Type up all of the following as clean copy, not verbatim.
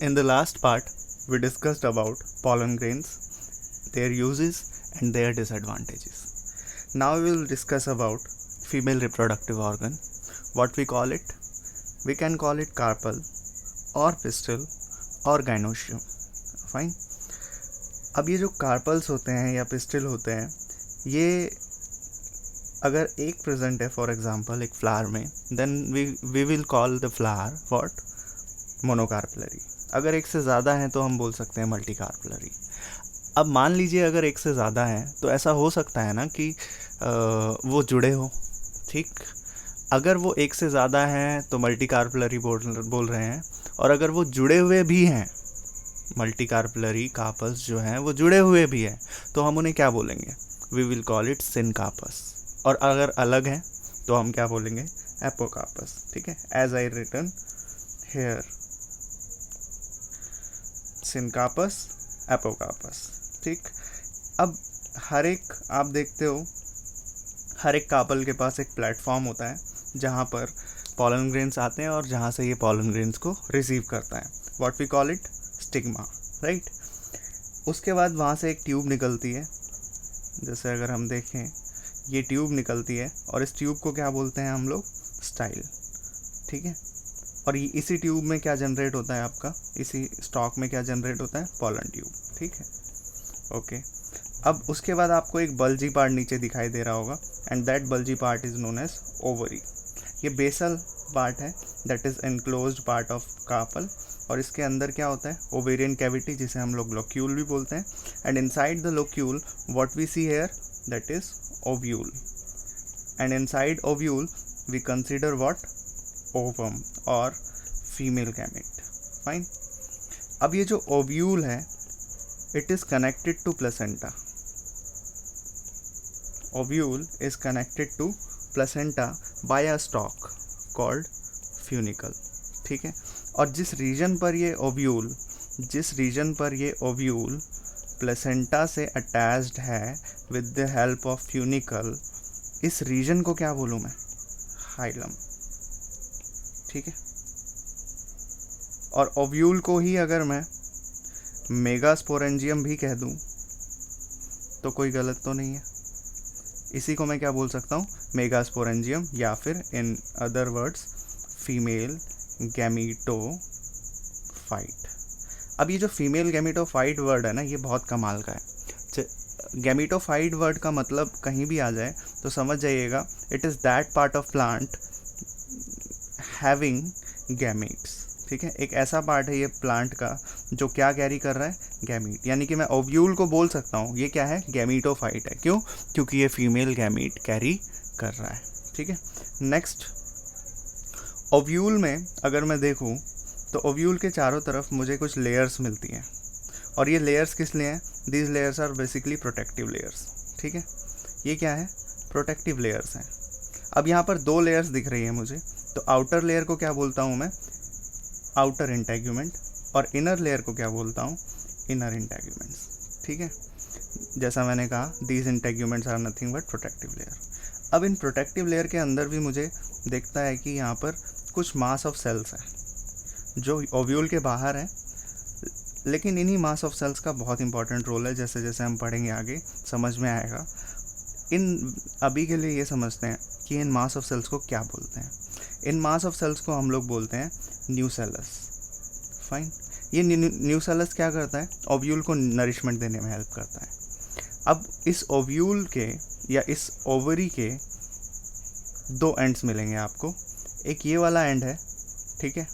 In the last part, we discussed about pollen grains, their uses, and their disadvantages. Now we will discuss about female reproductive organ. What we call it? We can call it carpel or pistil or gynoecium. Fine. अब ये जो carpals होते हैं या pistil होते हैं, ये अगर एक प्रेजेंट है फॉर एग्जांपल एक फ्लावर में, then we will call the flower what monocarpellary. अगर एक से ज़्यादा है तो हम बोल सकते हैं मल्टी कार्पलरी. अब मान लीजिए अगर एक से ज़्यादा है तो ऐसा हो सकता है ना कि वो जुड़े हो. ठीक, अगर वो एक से ज़्यादा हैं तो मल्टी कार्पलरी बोल रहे हैं, और अगर वो जुड़े हुए भी हैं, मल्टी कार्पलरी कार्पस जो हैं वो जुड़े हुए भी हैं, तो हम उन्हें क्या बोलेंगे? We will call it syncarpous. और अगर अलग हैं तो हम क्या बोलेंगे? एपोकार्पस. ठीक है, as I written here, syncarpous, apocarpous. ठीक, अब हर एक आप देखते हो हर एक कार्पल के पास एक प्लेटफॉर्म होता है जहाँ पर पॉलन ग्रेन्स आते हैं और जहाँ से ये पॉलन ग्रेन्स को रिसीव करता है. What we call it? Stigma. Right. उसके बाद वहाँ से एक ट्यूब निकलती है. जैसे अगर हम देखें, ये ट्यूब निकलती है और इस ट्यूब को क्या बोलते हैं हम लोग? स्टाइल. ठीक है, और ये इसी ट्यूब में क्या जनरेट होता है आपका? इसी स्टॉक में क्या जनरेट होता है? Pollen tube. ठीक है, ओके. अब उसके बाद आपको एक बल्जी पार्ट नीचे दिखाई दे रहा होगा, and that bulgy part is known as ovary. ये बेसल पार्ट है, that is enclosed part of carpel, और इसके अंदर क्या होता है? ओवेरियन कैविटी, जिसे हम लोग लोक्यूल भी बोलते हैं. And inside the locule what we see here, that is ovule. And inside ovule we consider what? Ovum और फीमेल गैमेट. फाइन. अब ये जो ओव्यूल है, it is connected to placenta. Ovule is connected to placenta by a stalk called funicle. ठीक है, और जिस region पर ये ओव्यूल प्लेसेंटा से अटैच्ड है with the help of funicle, इस रीजन को क्या बोलूँ मैं? हाइलम. ठीक है, और ओव्यूल को ही अगर मैं मेगास्पोरेंजियम भी कह दूं तो कोई गलत तो नहीं है. इसी को मैं क्या बोल सकता हूँ? मेगास्पोरेंजियम, या फिर in other words female gametophyte. अब ये जो फीमेल गैमीटोफाइट वर्ड है ना, ये बहुत कमाल का है. गैमीटोफाइट वर्ड का मतलब कहीं भी आ जाए तो समझ जाइएगा, it is that part of plant having gametes. ठीक है, एक ऐसा पार्ट है ये प्लांट का जो क्या कैरी कर रहा है? गैमीट. यानी कि मैं ओव्यूल को बोल सकता हूँ ये क्या है? गैमीटोफाइट है. क्यों? क्योंकि ये फीमेल गैमीट कैरी कर रहा है. ठीक है, नेक्स्ट, ओव्यूल में अगर मैं देखूँ तो ओव्यूल के चारों तरफ मुझे कुछ लेयर्स मिलती हैं, और ये लेयर्स किस लिए हैं? These layers are basically protective layers. ठीक है, ये क्या है? प्रोटेक्टिव लेयर्स हैं. अब यहाँ पर दो लेयर्स दिख रही है मुझे, तो आउटर लेयर को क्या बोलता हूँ मैं? Outer integument. और इनर लेयर को क्या बोलता हूँ? Inner integuments. ठीक है, जैसा मैंने कहा, these integuments are nothing but protective layer. अब इन प्रोटेक्टिव लेयर के अंदर भी मुझे देखता है कि यहाँ पर कुछ मास ऑफ सेल्स हैं जो ओव्यूल के बाहर हैं, लेकिन इन्हीं मास ऑफ सेल्स का बहुत इंपॉर्टेंट रोल है. जैसे जैसे हम पढ़ेंगे आगे समझ में आएगा. इन अभी के लिए ये समझते हैं कि इन मास ऑफ सेल्स को क्या बोलते हैं. इन मास ऑफ सेल्स को हम लोग बोलते हैं न्यूसेलस. फाइन. ये न्यूसेलस क्या करता है? ओव्यूल को नरिशमेंट देने में हेल्प करता है. अब इस ओव्यूल के या इस ओवरी के दो एंड्स मिलेंगे आपको. एक ये वाला एंड है, ठीक है,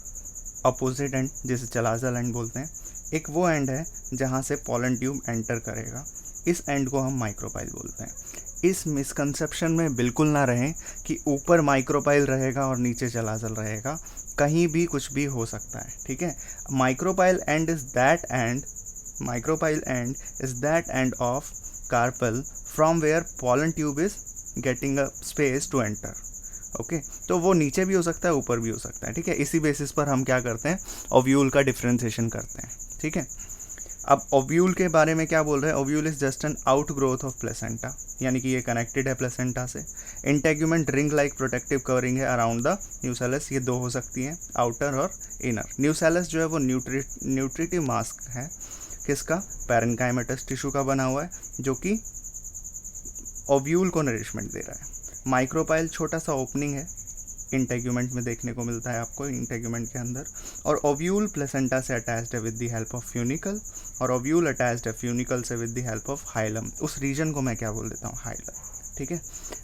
अपोजिट एंड, जिसे चलाजल एंड बोलते हैं. एक वो एंड है जहाँ से पॉलन ट्यूब एंटर करेगा. इस एंड को हम माइक्रोपाइल बोलते हैं. इस मिसकंसेप्शन में बिल्कुल ना रहें कि ऊपर माइक्रोपाइल रहेगा और नीचे चलाजल रहेगा. कहीं भी कुछ भी हो सकता है. ठीक है, micropyle end is that end of carpel from where pollen tube is getting a space to enter. Okay, तो वो नीचे भी हो सकता है, ऊपर भी हो सकता है. ठीक है, इसी बेसिस पर हम क्या करते हैं? ओव्यूल का डिफ्रेंसिएशन करते हैं. ठीक है, अब ओव्यूल के बारे में क्या बोल रहे हैं, ovule is just an out growth of placenta, यानी कि ये कनेक्टेड है प्लेसेंटा से। Integument ring like protective covering है अराउंड द न्यूसेलस, ये दो हो सकती हैं, आउटर और इनर। न्यूसेलस जो है वो न्यूट्रिटिव मास्क है किसका, पैरेन्काइमेटस टिश्यू का बना हुआ है, जो कि ओव्यूल को नरिशमेंट दे रहा है। माइक्रोपाइल छोटा सा ओपनिंग है, इंटेग्यूमेंट में देखने को मिलता है आपको, इंटेग्यूमेंट के अंदर। और ओव्यूल प्लेसेंटा से अटैच्ड है with the help of funicle, और ओव्यूल अटैच्ड है फ्यूनिकल से with the help of hilum. उस रीजन को मैं क्या बोल देता हूँ, हाइलम, ठीक है।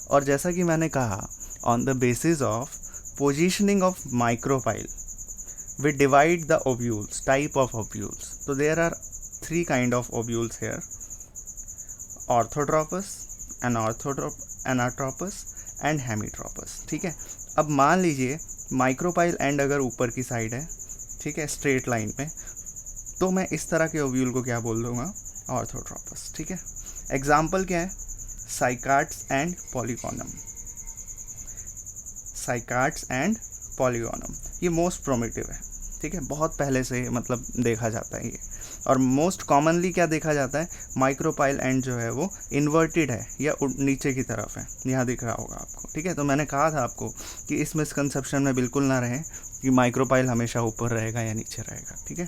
और जैसा कि मैंने कहा, on the basis of positioning of micropyle we divide the ovules, type of ovules. So there are three kind of ovules here: orthotropous, anatropous and hemitropous, ठीक है। अब मान लीजिए माइक्रोपाइल एंड अगर ऊपर की साइड है, ठीक है, स्ट्रेट लाइन पे, तो मैं इस तरह के ओव्यूल को क्या बोल दूंगा, ऑर्थोट्रोपस, ठीक है। एग्जाम्पल क्या है, साइकार्ड्स एंड पॉलीगोनम। साइकार्ड्स एंड पॉलीगोनम ये मोस्ट प्रोमिटिव है, ठीक है, बहुत पहले से मतलब देखा जाता है ये। और मोस्ट कॉमनली क्या देखा जाता है, माइक्रोपाइल एंड जो है वो इन्वर्टेड है या नीचे की तरफ है, यहाँ दिख रहा होगा आपको, ठीक है। तो मैंने कहा था आपको कि इस मिसकंसेप्शन में बिल्कुल ना रहें कि माइक्रोपाइल हमेशा ऊपर रहेगा या नीचे रहेगा, ठीक है।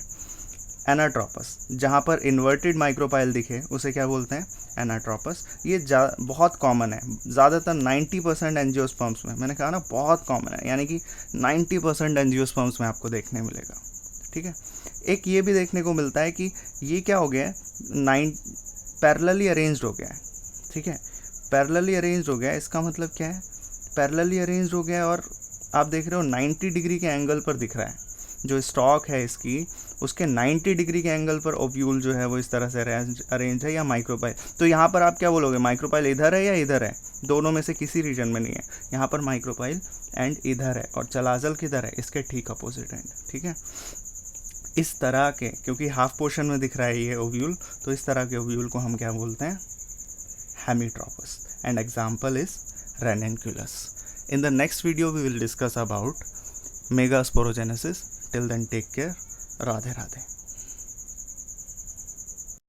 एनाट्रोपस, जहाँ पर इन्वर्टेड माइक्रोपाइल दिखे उसे क्या बोलते हैं, एनाट्रोपस। ये बहुत कॉमन है, ज़्यादातर 90% एंजियोस्पर्म्स में, मैंने कहा ना बहुत कॉमन है, यानी कि 90% एंजियोस्पर्म्स में आपको देखने मिलेगा, ठीक है। एक ये भी देखने को मिलता है कि ये क्या हो गया है, पैरेलली अरेंज्ड हो गया है, ठीक है। पैरेलली अरेंज्ड हो गया है, इसका मतलब क्या है, पैरेलली अरेंज्ड हो गया है और आप देख रहे हो 90 डिग्री के एंगल पर दिख रहा है। जो स्टॉक है इसकी, उसके 90 डिग्री के एंगल पर ओव्यूल जो है वो इस तरह से अरेंज है, या माइक्रोपाइल। तो यहाँ पर आप क्या बोलोगे, माइक्रोपाइल इधर है या इधर है, दोनों में से किसी रीजन में नहीं है। यहाँ पर माइक्रोपाइल एंड इधर है और चलाजल किधर है, इसके ठीक अपोजिट एंड, ठीक है। इस तरह के, क्योंकि हाफ पोर्शन में दिख रहा है ये ओव्यूल, तो इस तरह के ओव्यूल को हम क्या बोलते हैं, hemitropous. And example is ranunculus. In the next video we will discuss about megasporogenesis. Till then, take care. Radhe Radhe.